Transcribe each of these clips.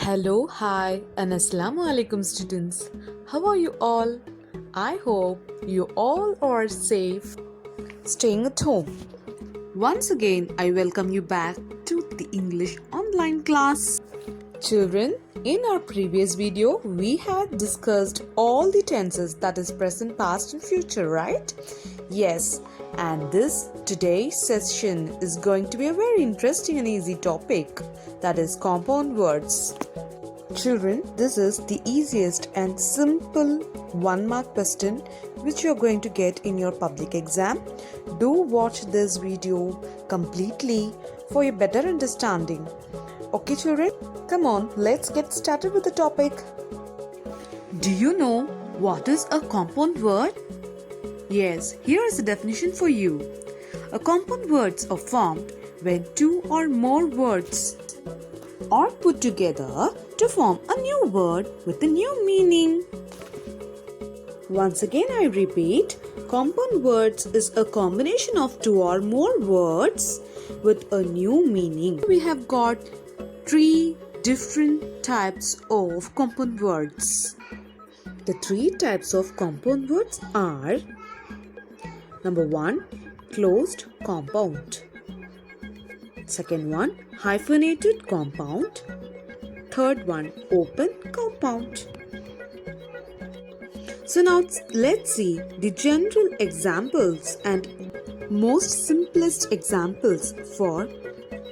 Hello, hi, and Assalamu alaikum, students. How are you all? I hope you all are safe, staying at home. Once again, I welcome you back to the English online class. Children, in our previous video, we had discussed all the tenses, that is present, past, and future, right? Yes, and this today's session is going to be a very interesting and easy topic, that is compound words. Children, this is the easiest and simple 1 mark question which you are going to get in your public exam. Do watch this video completely for your better understanding. Okay, children, come on, let's get started with the topic. Do you know what is a compound word? Yes, here is the definition for you. A compound words are formed when two or more words are put together to form a new word with a new meaning. Once again, I repeat, compound words is a combination of two or more words with a new meaning. We have got three different types of compound words. The three types of compound words are: number 1, closed compound. Second one, hyphenated compound. Third one, open compound. So now let's see the general examples and most simplest examples for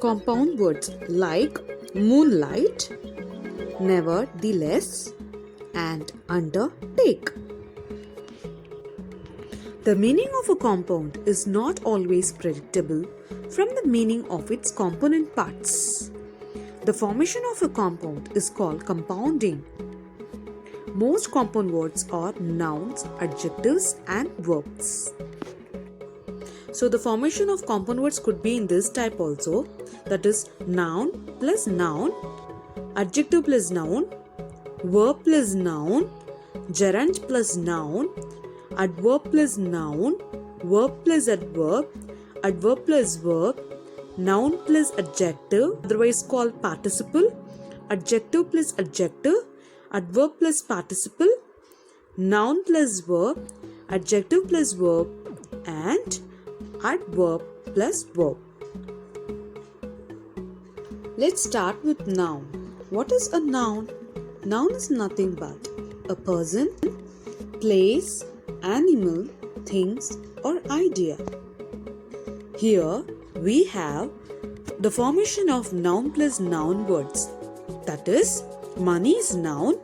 compound words like moonlight, nevertheless, and undertake. The meaning of a compound is not always predictable from the meaning of its component parts. The formation of a compound is called compounding. Most compound words are nouns, adjectives, and verbs. So the formation of compound words could be in this type also, that is noun plus noun, adjective plus noun, verb plus noun, gerund plus noun, adverb plus noun, verb plus adverb, adverb plus verb, noun plus adjective, otherwise called participle, adjective plus adjective, adverb plus participle, noun plus verb, adjective plus verb, and adverb plus verb. Let's start with noun. What is a noun? Noun is nothing but a person, place, animal, things, or idea. Here we have the formation of noun plus noun words. That is, money is noun,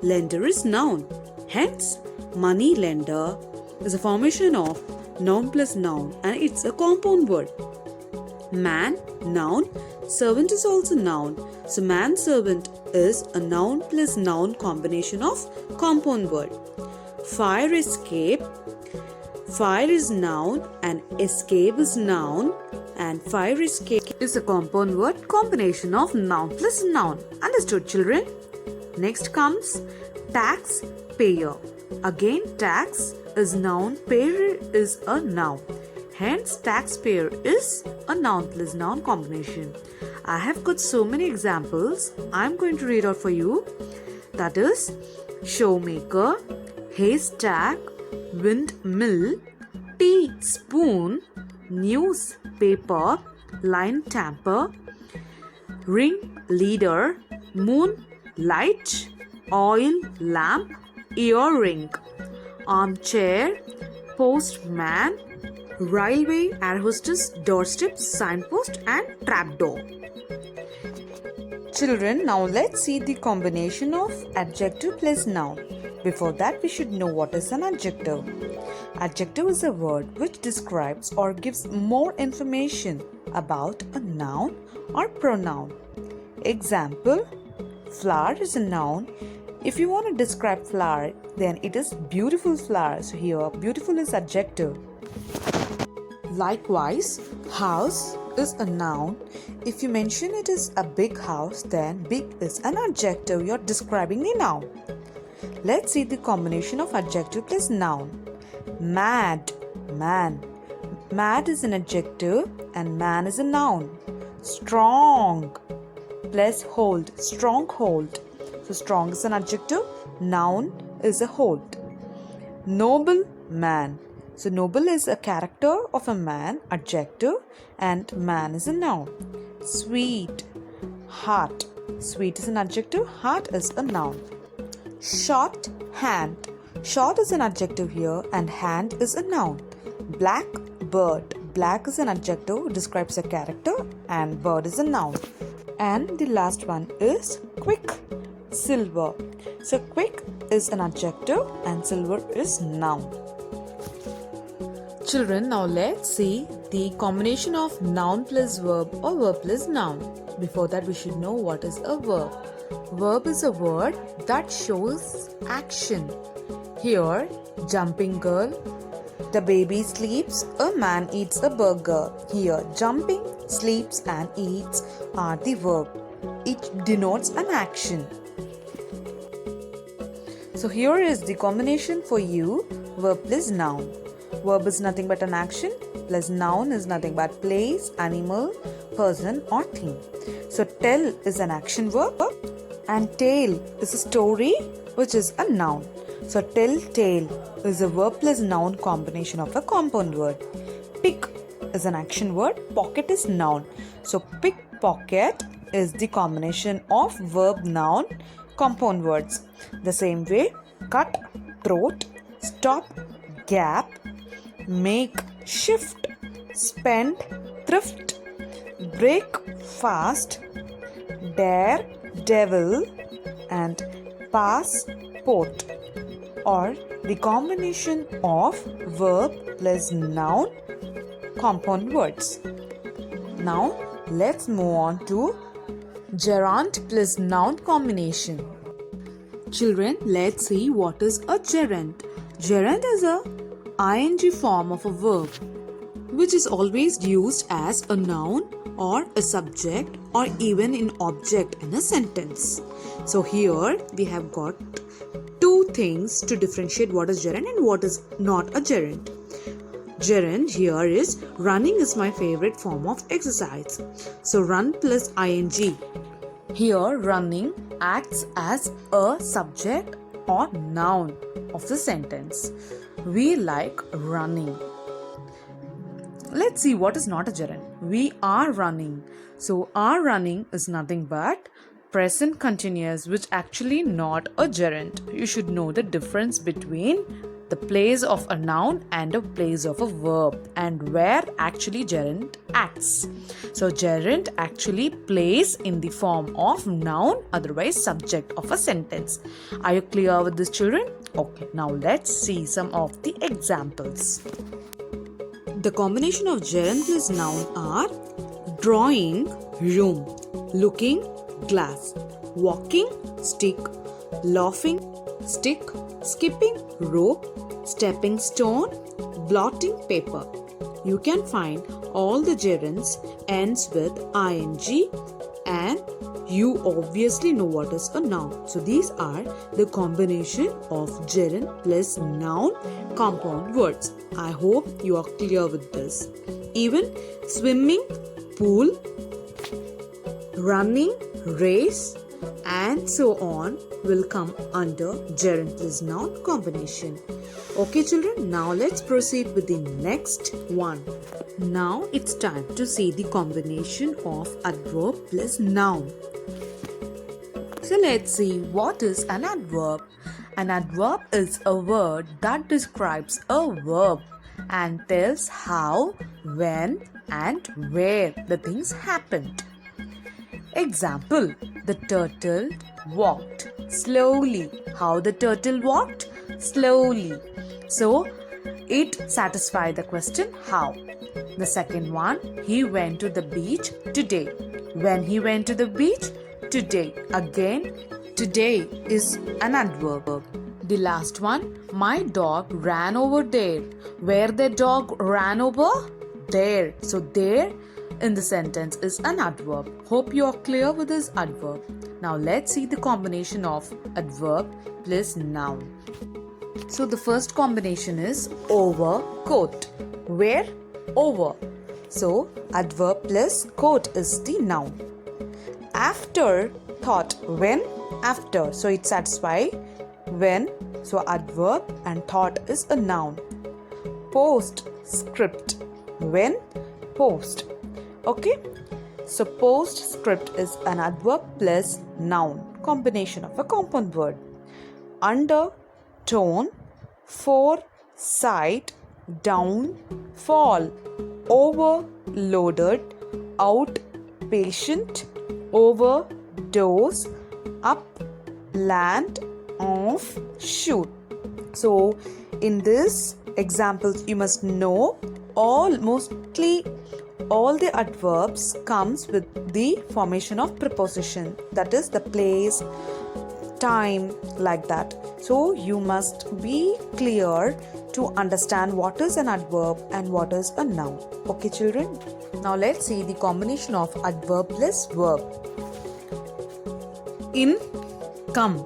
lender is noun. Hence, money lender is a formation of noun plus noun and it's a compound word. Man, noun, servant is also noun. So, man servant is a noun plus noun combination of compound word. Fire escape, fire is noun and escape is noun, and fire escape is a compound word combination of noun plus noun. Understood, children? Next comes tax payer. Again, tax is noun, payer is a noun. Hence, taxpayer is a noun plus noun combination. I have got so many examples. I am going to read out for you. That is, showmaker, haystack, windmill, teaspoon, newspaper, line tamper, ring leader, moonlight, oil lamp, earring, armchair, postman, railway air hostess, doorstep, signpost, and trapdoor. Children, now let's see the combination of adjective plus noun. Before that, we should know what is an adjective. Adjective is a word which describes or gives more information about a noun or pronoun. Example, flower is a noun. If you want to describe flower, then it is beautiful flower. So here, beautiful is adjective. Likewise, house is a noun. If you mention it is a big house, then big is an adjective. You are describing the noun. Let's see the combination of adjective plus noun. Mad, man. Mad is an adjective and man is a noun. Strong, plus hold, strong hold. So strong is an adjective, noun is a hold. Noble man. So noble is a character of a man, adjective, and man is a noun. Sweet, heart. Sweet is an adjective, heart is a noun. Short hand. Short is an adjective here and hand is a noun. Black bird. Black is an adjective, describes a character, and bird is a noun. And the last one is quick, silver. So quick is an adjective and silver is noun. Children, now let's see the combination of noun plus verb or verb plus noun. Before that, we should know what is a verb. Verb is a word that shows action. Here, jumping girl, the baby sleeps, a man eats a burger. Here, jumping, sleeps and eats are the verb. It denotes an action. So here is the combination for you, verb plus noun. Verb is nothing but an action, plus noun is nothing but place, animal, person or thing. So tell is an action verb and tale is a story which is a noun. So tell tale is a verb plus noun combination of a compound word. Pick is an action word, pocket is noun. So pickpocket is the combination of verb noun compound words. The same way, cut, throat, stop, gap, make, shift, spend, thrift, break, fast, dare, devil, and passport or the combination of verb plus noun compound words. Now let's move on to gerund plus noun combination. Children, let's see what is a gerund. Gerund is a ing form of a verb which is always used as a noun or a subject or even an object in a sentence. So here we have got two things to differentiate what is gerund and what is not a gerund. Gerund here is running is my favorite form of exercise. So run plus ing. Here running acts as a subject or noun of the sentence. We like running. Let's see what is not a gerund. We are running. So are running is nothing but present continuous, which actually not a gerund. You should know the difference between the place of a noun and a place of a verb and where actually gerund acts. So gerund actually plays in the form of noun, otherwise subject of a sentence. Are you clear with this, children? Okay, now let's see some of the examples. The combination of gerund plus noun are drawing, room, looking, glass, walking, stick, laughing, stick, skipping, rope, stepping stone, blotting paper. You can find all the gerunds ends with ing and you obviously know what is a noun. So these are the combination of gerund plus noun compound words. I hope you are clear with this. Even swimming, pool, running, race, and so on will come under gerund plus noun combination. Okay children, now let's proceed with the next one. Now it's time to see the combination of adverb plus noun. So let's see what is an adverb. An adverb is a word that describes a verb and tells how, when, and where the things happened. Example, the turtle walked slowly. How the turtle walked? Slowly. So, it satisfies the question how. The second one, he went to the beach today. When he went to the beach? Today. Again, today is an adverb. The last one, my dog ran over there. Where the dog ran over? There. So, there in the sentence is an adverb. Hope you are clear with this adverb. Now let's see the combination of adverb plus noun. So the first combination is overcoat. Where? Over. So adverb plus coat is the noun. After thought. When? After. So it satisfies when. So adverb, and thought is a noun. Postscript. When? Post. Okay. So postscript is an adverb plus noun, combination of a compound word. Under, tone, foresight, down, fall, overloaded, outpatient, overdose, upland, offshoot. So in this examples you must know mostly all the adverbs comes with the formation of preposition, that is the place, time, like that. So you must be clear to understand what is an adverb and what is a noun. Okay children, now let's see the combination of adverb plus verb. In, come,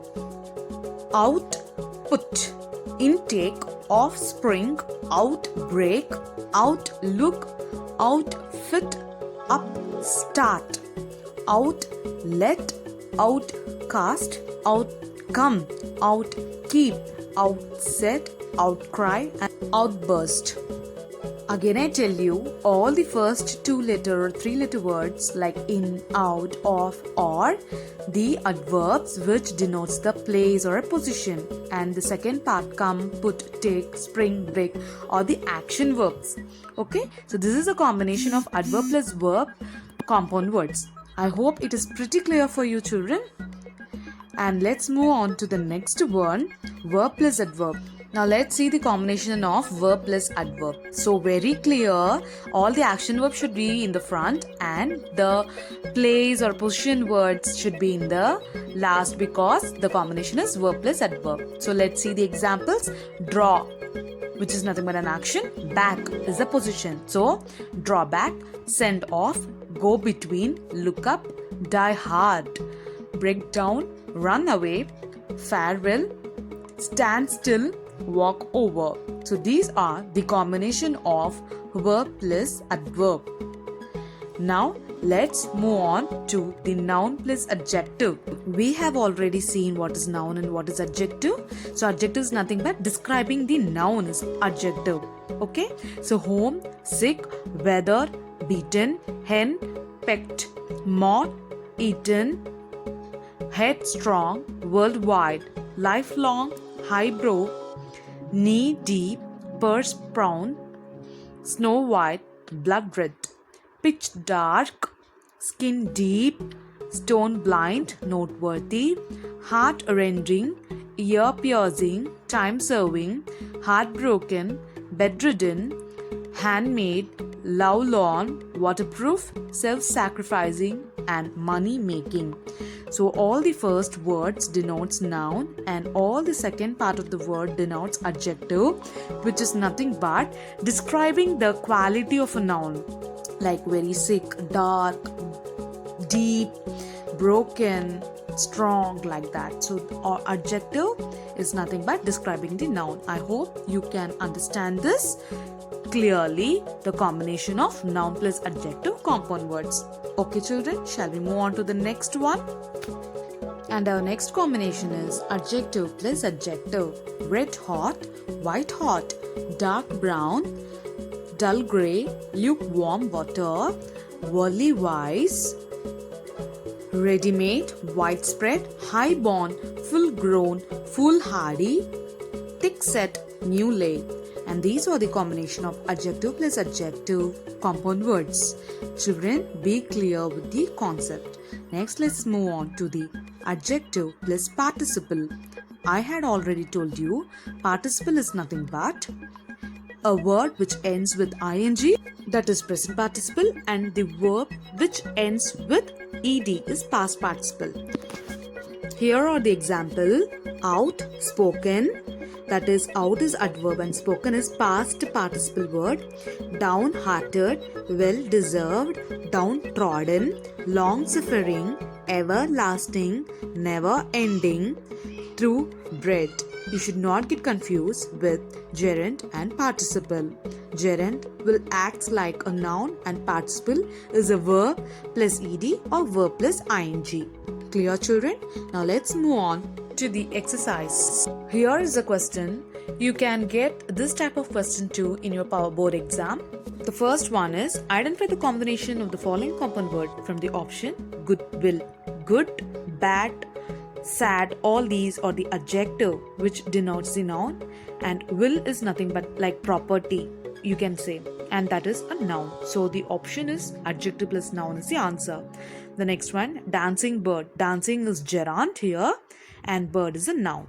out, put, intake, offspring, outbreak, outlook, outfit, upstart, outlet, outcast, outcome, outkeep, outset, outcry, and outburst. Again I tell you, all the first 2-letter or 3-letter words like in, out, of, or the adverbs which denotes the place or a position, and the second part come, put, take, spring, break, or the action verbs. Okay, so this is a combination of adverb plus verb compound words. I hope it is pretty clear for you children. And let's move on to the next one, verb plus adverb. Now let's see the combination of verb plus adverb. So very clear, all the action verbs should be in the front and the place or position words should be in the last, because the combination is verb plus adverb. So let's see the examples. Draw, which is nothing but an action. Back is a position. So draw back, send off, go between, look up, die hard, break down, run away, farewell, stand still, walk over. So these are the combination of verb plus adverb. Now let's move on to the noun plus adjective. We have already seen what is noun and what is adjective. So adjective is nothing but describing the noun is adjective. Okay, so home, sick, weather, beaten, hen, pecked, moth, eaten, headstrong, worldwide, lifelong, highbrow, knee deep, purse brown, snow white, blood red, pitch dark, skin deep, stone blind, noteworthy, heart rending, ear piercing, time serving, heartbroken, bedridden, handmade, lowlorn, waterproof, self-sacrificing, and money making. So all the first words denotes noun and all the second part of the word denotes adjective, which is nothing but describing the quality of a noun, like very sick, dark, deep, broken, strong, like that. So our adjective is nothing but describing the noun. I hope you can understand this clearly, the combination of noun plus adjective compound words. Okay children, shall we move on to the next one? And our next combination is adjective plus adjective. Red hot, white hot, dark brown, dull grey, lukewarm water, worldly wise, ready-made, widespread, high-born, full-grown, foolhardy, thick-set, new-laid. And these are the combination of adjective plus adjective compound words. Children, be clear with the concept. Next, let's move on to the adjective plus participle. I had already told you, participle is nothing but a word which ends with ing, that is present participle, and the verb which ends with ed is past participle. Here are the example. Out, spoken, that is out is adverb and spoken is past participle word. Downhearted, well deserved, downtrodden, long suffering, everlasting, never ending, through bread. You should not get confused with gerund and participle. Gerund will act like a noun and participle is a verb plus ed or verb plus ing. Clear, children? Now let's move on to the exercise. Here is a question. You can get this type of question too in your Power Board exam. The first one is identify the combination of the following compound word from the option goodwill. Good, bad, sad, all these are the adjective which denotes the noun, and will is nothing but like property, you can say, and that is a noun. So the option is adjective plus noun is the answer. The next one, dancing bird. Dancing is gerund here and bird is a noun.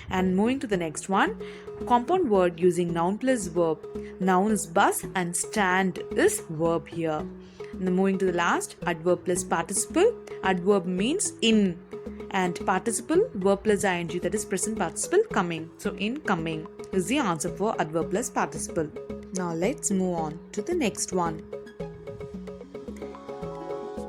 And moving to the next one, compound word using noun plus verb. Noun is bus and stand is verb here. And moving to the last, adverb plus participle. Adverb means in, and participle verb plus ing, that is present participle coming. So in coming is the answer for adverb plus participle. Now let's move on to the next one.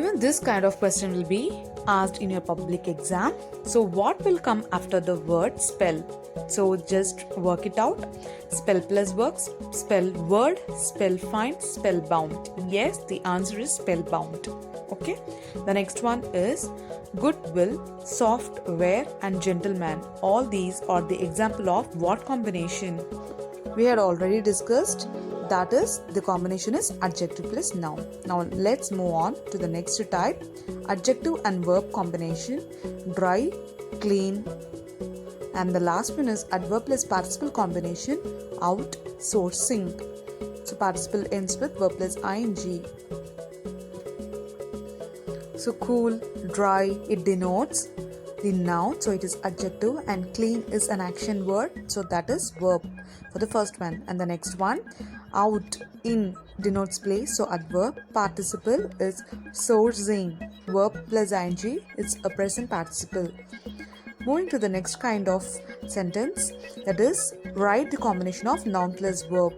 Even this kind of question will be asked in your public exam. So what will come after the word spell? So just work it out. Spell plus works, spell word, spell find, spellbound. Yes, the answer is spellbound. Okay. The next one is goodwill, software and gentleman. All these are the example of what combination? We had already discussed. That is, the combination is adjective plus noun. Now let's move on to the next type. Adjective and verb combination. Dry, clean. And the last one is adverb plus participle combination. Outsourcing. So participle ends with verb plus ing. So cool, dry, it denotes the noun, so it is adjective, and clean is an action word, so that is verb for the first one. And the next one, out, in denotes place, so adverb. Participle is sourcing, verb plus ing, it's a present participle. Moving to the next kind of sentence, that is write the combination of noun plus verb.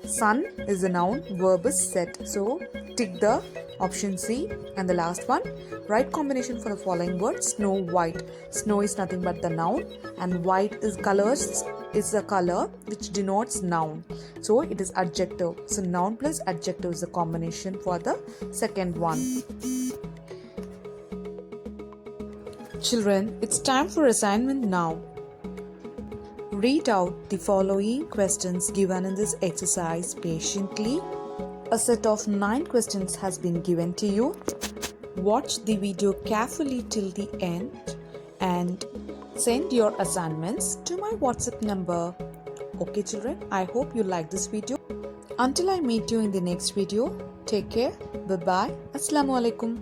Sun is a noun, verb is set, so tick the option C. And the last one, write combination for the following word. Snow white. Snow is nothing but the noun, and white is colors, is a color which denotes noun, so it is adjective. So noun plus adjective is the combination for the second one. Children, it's time for assignment now. Read out the following questions given in this exercise patiently. A set of 9 questions has been given to you. Watch the video carefully till the end and send your assignments to my WhatsApp number. Okay children, I hope you like this video. Until I meet you in the next video, take care, bye bye, Assalamu alaikum.